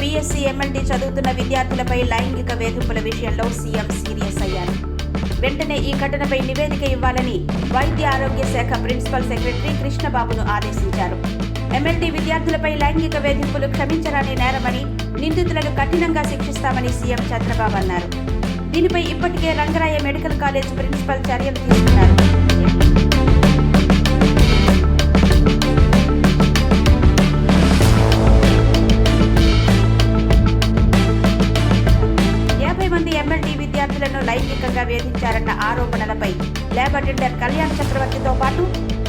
BSc MLT చదువుతున్న విద్యార్థులపై లైంగిక వేధింపుల విషయంలో సీఎం సీరియస్ అయ్యారు. వెంటనే ఈ ఘటనపై నివేదిక ఇవ్వాలని వైద్య ఆరోగ్య శాఖ ప్రిన్సిపల్ సెక్రటరీ కృష్ణబాబును ఆదేశించారు. ఎంఎల్టీ విద్యార్థులపై లైంగిక వేధింపులు క్షమించరాని నేరమని, నిందితులను కఠినంగా శిక్షిస్తామని సీఎం చంద్రబాబు అన్నారు. దీనిపై ఇప్పటికే రంగరాయ మెడికల్ కాలేజ్ ప్రిన్సిపల్ చర్యలు తీసుకున్నారు. ఎంఎల్టీ విద్యార్థులను లైంగికంగా వేధించారన్న ఆరోపణలపై ల్యాబ్ అటెండర్ కళ్యాణ్ చక్రవర్తితో పాటు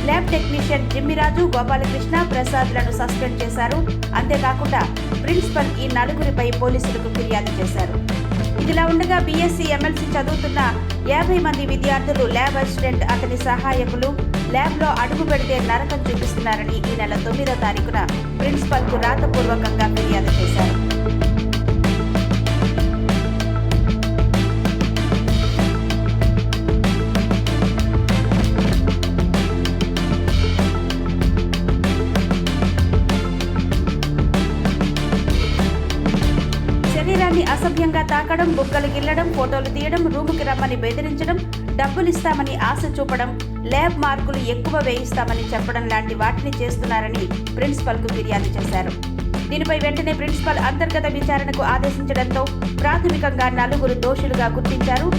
ల్యాబ్ టెక్నీషియన్ జిమ్మిరాజు, గోపాలకృష్ణ, ప్రసాద్లను సస్పెండ్ చేశారు. అంతేకాకుండా ప్రిన్సిపల్ ఈ నలుగురిపై పోలీసులకు ఫిర్యాదు చేశారు. ఇదిలా ఉండగా బీఎస్సీ ఎమ్మెల్సీ చదువుతున్న 50 మంది విద్యార్థులు ల్యాబ్ అసిస్టెంట్, అతని సహాయకులు ల్యాబ్లో అడుగు పెడితే నరకం చూపిస్తున్నారని ఈ నెల 9వ తారీఖున ప్రిన్సిపల్కు రాతపూర్వకంగా ఫిర్యాదు చేశారు. శరీరాన్ని అసభ్యంగా తాకడం, బుగ్గలు గిల్లడం, ఫోటోలు తీయడం, రూముకి రమ్మని బెదిరించడం, డబ్బులిస్తామని ఆశ చూపడం, ల్యాబ్ మార్కులు ఎక్కువ వేయిస్తామని చెప్పడం లాంటి వాటిని చేస్తున్నారని ప్రిన్సిపల్కు ఫిర్యాదు చేశారు. దీనిపై వెంటనే ప్రిన్సిపల్ అంతర్గత విచారణకు ఆదేశించడంతో ప్రాథమికంగా 4 దోషులుగా గుర్తించారు.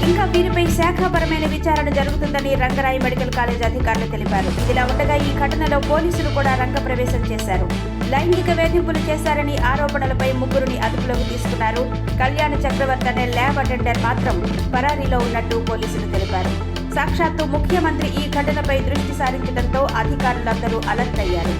ఇంకా వీరిపై శాఖాపరమైన విచారణ జరుగుతుందని రంగరాయ మెడికల్ కాలేజ్ అధికారులు తెలిపారు. ఇదిలా ఉండగా ఈ ఘటనలో పోలీసులు కూడా రంగప్రవేశం చేశారు. లైంగిక వేధింపులు చేశారని ఆరోపణలపై 3 అదుపులోకి తీసుకున్నారు. కళ్యాణ్ చక్రవర్తి అనే ల్యాబ్ అటెండర్ మాత్రం పరారీలో ఉన్నట్టు పోలీసులు తెలిపారు. సాక్షాత్తు ముఖ్యమంత్రి ఈ ఘటనపై దృష్టి సారించడంతో అధికారులందరూ అలర్ట్ అయ్యారు.